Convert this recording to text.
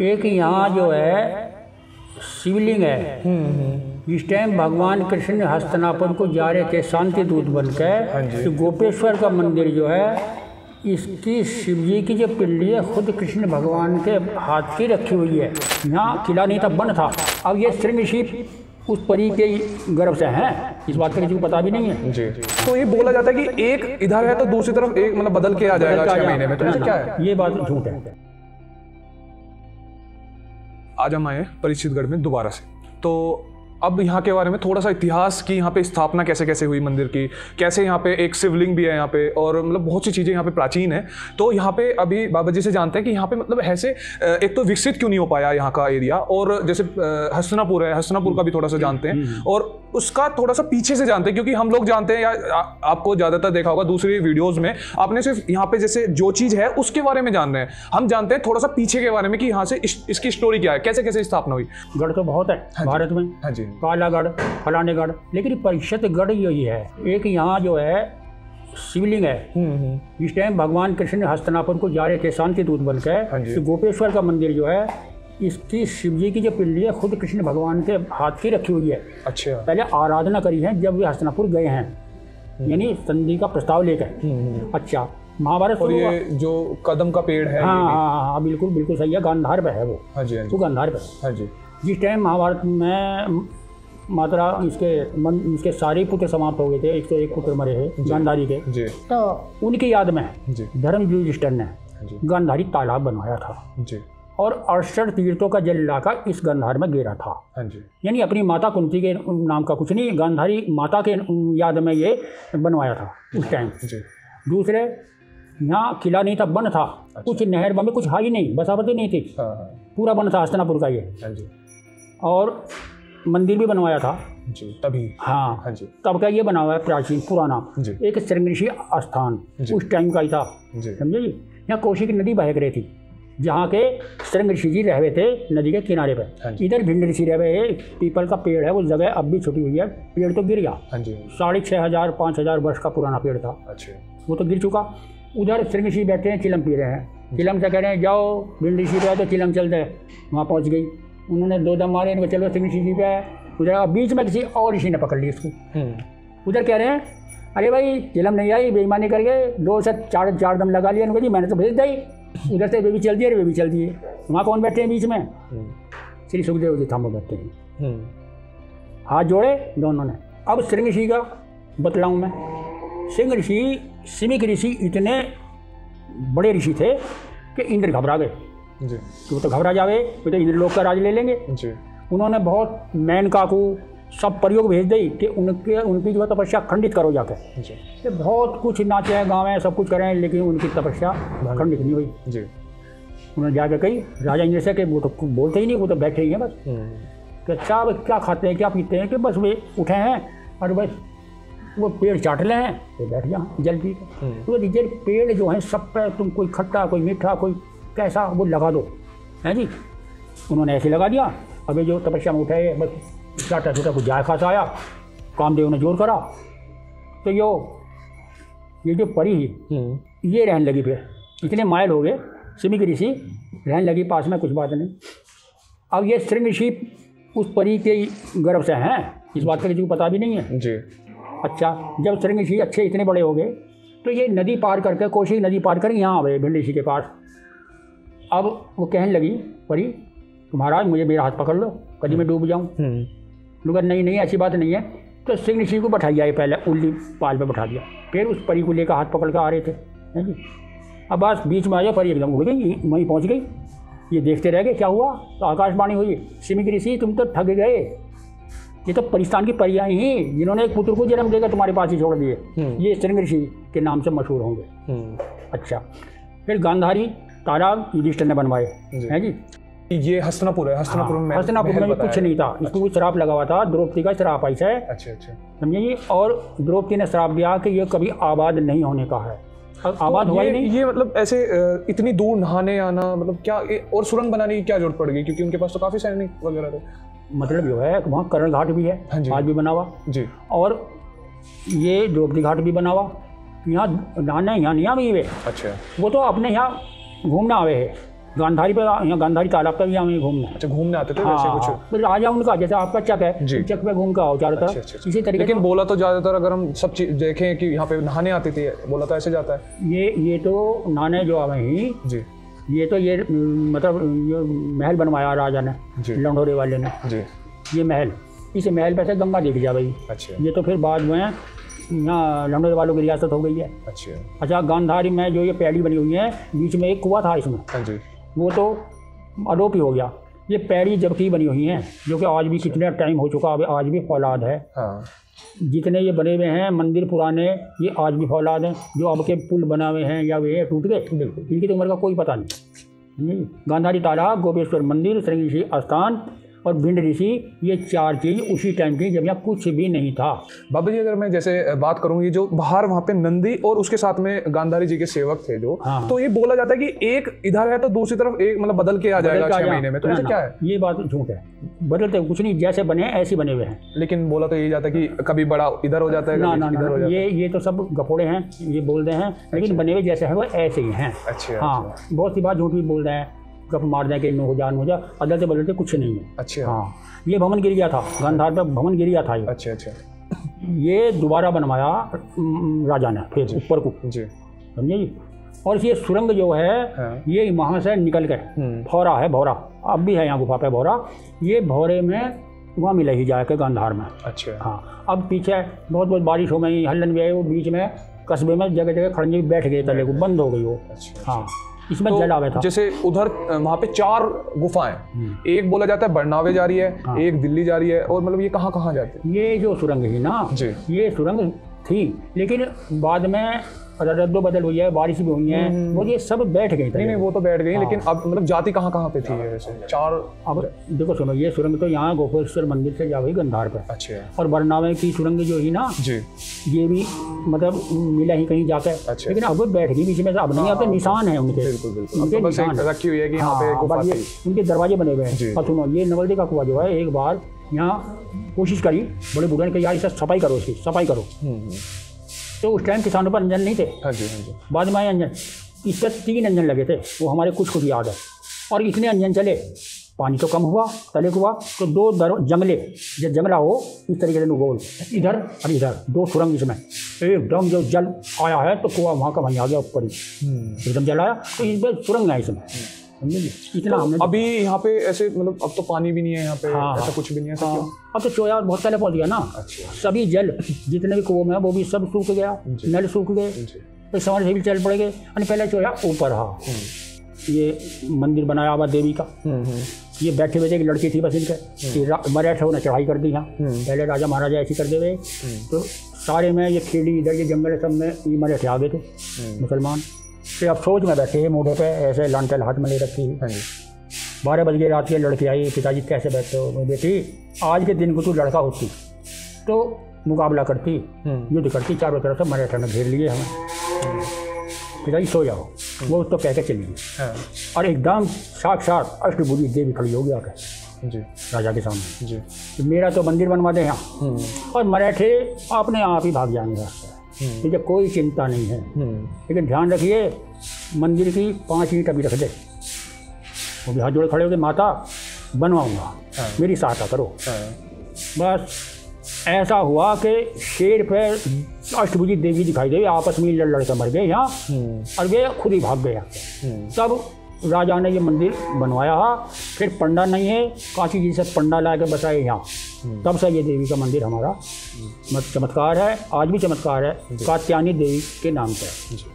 एक यहाँ जो है शिवलिंग है। इस टाइम भगवान कृष्ण हस्तिनापुर को जा रहे थे शांति दूत बनकर। तो गोपेश्वर का मंदिर जो है, इसकी शिव जी की जो पिंडी है खुद कृष्ण भगवान के हाथ की रखी हुई है। यहाँ किला नहीं था, बंद था। अब ये श्रृंगशीप उस परी के गर्भ से हैं, इस बात का किसी को पता भी नहीं है जी। तो ये बोला जाता है कि एक इधर है तो दूसरी तरफ एक मतलब बदल के आ जाएगा 6 महीने में, तो ऐसा क्या है? ये बात झूठ है। आज हम आए परीक्षितगढ़ में दोबारा से, तो अब यहाँ के बारे में थोड़ा सा इतिहास की, यहाँ पे स्थापना कैसे कैसे हुई मंदिर की, कैसे यहाँ पे एक शिवलिंग भी है यहाँ पे, और मतलब बहुत सी चीज़ें यहाँ पे प्राचीन है। तो यहाँ पे अभी बाबा जी से जानते हैं कि यहाँ पे मतलब ऐसे एक तो विकसित क्यों नहीं हो पाया यहाँ का एरिया, और जैसे हस्तिनापुर है, हस्तिनापुर का भी थोड़ा सा जानते हैं, और उसका थोड़ा सा पीछे से जानते हैं, क्योंकि हम लोग जानते हैं या आपको ज़्यादातर देखा होगा दूसरी वीडियोज़ में आपने सिर्फ यहाँ पे जैसे जो चीज़ है उसके बारे में जान रहे हैं। हम जानते हैं थोड़ा सा पीछे के बारे में कि यहाँ से इसकी स्टोरी क्या है, कैसे कैसे स्थापना हुई। गढ़ तो बहुत है भारत में। हाँ जी। कालागढ़, फलानेगढ़, लेकिन परीक्षितगढ़ यही है। एक यहाँ जो है शिवलिंग है। इस टाइम भगवान कृष्ण हस्तिनापुर को जा रहे थे शांति दूत बनकर। तो गोपेश्वर का मंदिर जो है, इसकी शिव जी की जो पिंडी है खुद कृष्ण भगवान के हाथ की रखी हुई है। अच्छा। पहले आराधना करी है जब वे हस्तिनापुर गए हैं, यानी संधि का प्रस्ताव लेकर। अच्छा, महाभारत। और ये जो कदम का पेड़ है, हाँ, बिल्कुल बिल्कुल सही है, गांधार पे है वो। हाँ जी, वो गांधार पे। हाँ जी। जिस टाइम महाभारत में मात्रा इसके सारे पुत्र समाप्त हो गए थे, 101 पुत्र मरे हैं गांधारी के जी। तो उनकी याद में धर्मवीर युधिष्ठिर ने गांधारी तालाब बनवाया था जी। और 68 तीर्थों का जल लाकर इस गांधार में गिरा था। यानी अपनी माता कुंती के नाम का कुछ नहीं, गांधारी माता के याद में ये बनवाया था उस टाइम। दूसरे, यहाँ किला नहीं था, बंद था। कुछ नहर में कुछ हाई नहीं, बसावती नहीं थी, पूरा बंद था हस्तिनापुर का ये। और मंदिर भी बनवाया था जी तभी। हाँ जी। तब का ये बना हुआ है प्राचीन पुराना एक श्रृंगऋषि स्थान उस टाइम का ही था, समझे जी। यहाँ कौशिक नदी बह रही थी, जहाँ के श्रृंगऋषि जी रह रहे थे नदी के किनारे पे। इधर भिंड ऋषि रह रहे, पीपल का पेड़ है, वो जगह अब भी छुटी हुई है। पेड़ तो गिर गया, 6,500 5,000 वर्ष का पुराना पेड़ था, वो तो गिर चुका। उधर श्रृंगऋषि बैठे हैं, चिलम पी रहे हैं। चिलम से कह रहे हैं जाओ भिंड ऋषि पे, तो चिलम चलते हैं, वहाँ पहुँच गई। उन्होंने 2 दम मारे, इनको चलो श्रृंगऋषि जी पे है। उधर बीच में किसी और ऋषि ने पकड़ ली इसको। उधर कह रहे हैं अरे भाई चिलम नहीं आई, बेईमानी कर गए, 2 से 4 दम लगा लिया इनको जी, मैंने तो भेज दी। उधर से वे भी चल दिए, वे भी चल दिए। वहाँ कौन बैठे हैं बीच में? श्री सुखदेव जी थामो बैठे हैं, हाथ जोड़े दोनों ने। अब श्रृंगऋषि का बतलाऊँ मैं। श्रृंगऋषि, शिमिक ऋषि इतने बड़े ऋषि थे कि इंद्र घबरा गए जी। वो तो घबरा जावे, वो तो इंद्रलोक का राज ले लेंगे जी। उन्होंने बहुत मेनका को सब प्रयोग भेज दी कि उनकी जो तपस्या खंडित करो जाकर जी। तो बहुत कुछ नाचे गाँव सब कुछ करें, लेकिन उनकी तपस्या खंडित नहीं हुई जी। उन्होंने जाकर कही राजा इंद्र से कि वो तो बोलते ही नहीं, वो तो बैठे ही हैं बस। कि अच्छा क्या खाते हैं क्या पीते हैं, कि बस वे उठे हैं और बस वो पेड़ चाट ले हैं, तो बैठ जा जल पी के। तो जल पेड़ जो हैं सब पे तुम कोई खट्टा कोई मीठा कोई कैसा वो लगा दो, है जी। उन्होंने ऐसे लगा दिया। अभी जो तपस्या में उठाए बस चाटा छोटा कुछ जाय खासा आया, कामदेव ने जोर करा, तो ये जो परी ये रहने लगी। फिर इतने मायल हो गए, शिमिक ऋषि रहने लगी पास में, कुछ बात नहीं। अब ये श्रृंगऋषि उस परी के गर्भ से हैं, इस बात का किसी को पता भी नहीं है जी। अच्छा, जब श्रृंगऋषि अच्छे इतने बड़े हो गए तो ये नदी पार करके, कौशिक नदी पार करके यहाँ आ गए भिंड ऋषि के पास। अब वो कहने लगी परी, महाराज मुझे मेरा हाथ पकड़ लो, कभी मैं डूब जाऊँ। लोग नहीं ऐसी बात नहीं है। तो श्रृंगऋषि को बैठाइए आए, पहले उल्ली पाल पे बैठा दिया, फिर उस परी को लेकर हाथ पकड़ कर आ रहे थे, है जी। अब बस बीच में आ जाओ, परी एकदम उड़ गई, वहीं पहुँच गई। ये देखते रह गए क्या हुआ। तो आकाशवाणी हुई, शिमिक ऋषि तुम तो ठग गए, ये तो परिस्तान की परियां ही जिन्होंने एक पुत्र को जन्म देकर तुम्हारे पास ही छोड़ दिए, ये श्रृंगऋषि के नाम से मशहूर होंगे। अच्छा, फिर गांधारी तालाब युधिष्ठिर ने बनवाए, हैं जी। ये हस्तिनापुर है, हस्तिनापुर में कुछ नहीं था, इसको कोई श्राप लगा हुआ था, द्रौपदी का श्राप ऐसा है। अच्छा, समझिए। और द्रौपदी ने श्राप दिया कि ये कभी आबाद नहीं होने का है, आबाद हुआ ही नहीं। ये मतलब ऐसे इतनी दूर नहाने आना, मतलब क्या और सुरंग बनाने की क्या जरूरत पड़ गई, क्योंकि उनके पास तो काफी सैनिक वगैरह थे। मतलब जो है वहाँ कर्ण घाट भी है, आज भी बना हुआ जी। और ये द्रौपदी घाट भी बना हुआ। यहाँ नहाने यहाँ नहीं आवे। अच्छा, वो तो अपने यहाँ घूमना आवे है, गांधारी पे, यहाँ गांधारी तालाब पे भी हमें घूमना। अच्छा, घूमने आते थे वैसे कुछ? फिर राजा उनका, जैसे आपका चक है, चक पे घूम के आओ चारों तरफ, इसी तरीके। लेकिन बोला तो ज़्यादातर अगर हम सब चीज़ देखें कि यहाँ पे नहाने आती थी, बोला तो ऐसे जाता है। ये तो नहाने जो आवे ही जी, ये तो ये मतलब ये महल बनवाया राजा ने, लंढोरे वाले ने जी, ये महल, इस महल पे से गंगा दिख जा भाई। अच्छा, ये तो फिर बाद में यहाँ लंढोरे वालों की रियासत हो गई है। अच्छा, गांधारी में जो ये पैड़ी बनी हुई है, बीच में एक कुआं था इसमें, वो तो अलोप ही हो गया। ये पैड़ी जबकि बनी हुई हैं, जो कि आज भी कितने टाइम हो चुका, अब आज भी फौलाद है। जितने ये बने हुए हैं मंदिर पुराने, ये आज भी फौलाद हैं। जो अब के पुल बना हुए हैं या वे टूट गए, इनकी तो उम्र का कोई पता नहीं। गांधारी तालाब, गोपेश्वर मंदिर, श्रृंग ऋषि स्थान और भिंड ऋषि, ये 4 चीज़ उसी टाइम की जब यहाँ कुछ भी नहीं था। बाबा जी, अगर मैं जैसे बात करूँ, ये जो बाहर वहाँ पे नंदी और उसके साथ में गांधारी जी के सेवक थे जो, तो ये बोला जाता है कि एक इधर है तो दूसरी तरफ एक मतलब बदल के आ जाएगा 6 महीने में, तो ऐसा क्या है? ये बात झूठ है, बदलते कुछ नहीं, जैसे बने ऐसे बने हुए हैं। लेकिन बोला तो यही जाता है कि कभी बड़ा इधर हो जाता है, ना, ये तो सब गपोड़े हैं, ये बोलते हैं, लेकिन बने हुए जैसे हैं वो ऐसे ही हैं। अच्छा, हाँ, बहुत सी बात झूठ भी बोल रहे हैं, गप मार दें कि हो जा, बदलते बदलते कुछ नहीं है। अच्छा, हाँ, ये भवन गिर गया था, गांधार पे भवन गिर गया था ये। अच्छा, ये दोबारा बनवाया राजा ने फिर ऊपर को, समझे जी। और ये सुरंग जो है, ये वहाँ से निकल के भौरा है, भौरा अब भी है यहाँ गुफा पे भौरा, ये भौरे में वहाँ मिले ही जाके गांधार में। अच्छा, हाँ, अब पीछे बहुत बारिश हो गई, हल्लन भी आई, वो बीच में कस्बे में जगह जगह खड़ंजे बैठ गए, तले को बंद हो गई वो। हाँ, इसमें जल आवे था। जैसे उधर वहाँ पे 4 गुफाएं, एक बोला जाता है बरनावे जा रही है, एक दिल्ली जा रही है, और मतलब ये कहाँ कहाँ जाती है? ये जो सुरंग है ना, ये सुरंग थी, लेकिन बाद में रद्दो बदल हुई है, बारिश भी हुई है, वो ये सब बैठ गई। नहीं, वो तो बैठ गई, लेकिन अब मतलब जाति कहाँ कहाँ पे थी वैसे? 4। अब देखो सुनो, ये सुरंग तो यहाँ गोपेश्वर मंदिर से जा गई गांधार पे। अच्छा। और बरनावे की सुरंग जो ही ना जी, ये भी मतलब मिला ही कहीं जाकर। अच्छा। लेकिन अब बैठ गई बीच में, अब नहीं आते, निशान है उनके। बिल्कुल, उनके निशान रखी हुई है कि यहाँ पे गुफा थी, उनके दरवाजे बने हुए हैं। और सुनो, ये नवलदे का कुआं जो है, एक बार यहाँ कोशिश करी बड़े बूढ़े ने कि यार इसे सफाई करो, इसकी सफाई करो। तो उस टाइम किसानों पर इंजन नहीं थे। हाँ जी। बाद में आए इंजन, इस पर 3 इंजन लगे थे, वो हमारे कुछ याद है। और इतने इंजन चले, पानी तो कम हुआ, तले को हुआ, तो 2 जंगले, जब जंगला हो इस तरीके से गोल, इधर और इधर 2 सुरंग, इसमें एकदम जो जल आया है तो कुआं वहाँ का वहीं आ गया ऊपर ही, एकदम जल आया, तो इसमें सुरंग है इसमें, इतना तो हमने अभी यहाँ पे ऐसे मतलब अब तो पानी भी नहीं है यहाँ पे। हाँ, ऐसा कुछ भी नहीं है। हाँ, अब तो चोया बहुत पहले पहुँच गया ना। अच्छा। सभी जल जितने भी कुओं में वो भी सब सूख गया, नल सूख गए, तो समझ भी चल पड़ गए। पहले चोया ऊपर, हाँ, ये मंदिर बनाया हुआ देवी का, ये बैठे हुए थे, एक लड़की थी बस इनके, मराठा उन्हें चढ़ाई कर दी यहाँ। पहले राजा महाराजा ऐसी कर दे हुए, तो सारे में ये खेड़ी इधर ये जंगल सब में ये मराठे आ गए थे मुसलमान। फिर अब सोच में बैठे हैं, मोढ़े पे ऐसे लांटेल हाथ में ले रखी है। 12 बज गए रात के, लड़की आई, पिताजी कैसे बैठते हो? बेटी आज के दिन को तू लड़का होती तो मुकाबला करती, युद्ध करती, चारों तरफ से मराठा ने घेर लिए हमें, पिताजी सो जाओ। वो तो कह के चली गई, और एकदम साक्षात अष्टभुजी देवी खड़ी हो गया जी राजा के सामने जी, तो मेरा तो मंदिर बनवा दे यहाँ, और मराठे अपने आप ही भाग जाएंगे, मुझे कोई चिंता नहीं है। लेकिन ध्यान रखिए, मंदिर की 5 ईंट अभी रख दे, वो भी हाथ जोड़े खड़े हो गए, माता बनवाऊंगा, मेरी सहायता करो। बस ऐसा हुआ कि शेर पे अष्टभुजी देवी दिखाई दे, आपस में लड़ कर मर गए यहाँ, और वे खुद ही भाग गया। तब राजा ने ये मंदिर बनवाया। फिर पंडा नहीं है, काशी जी से पंडा ला के बसाए यहाँ, तब से ये देवी का मंदिर हमारा चमत्कार है, आज भी चमत्कार है, कात्यायनी देवी के नाम से।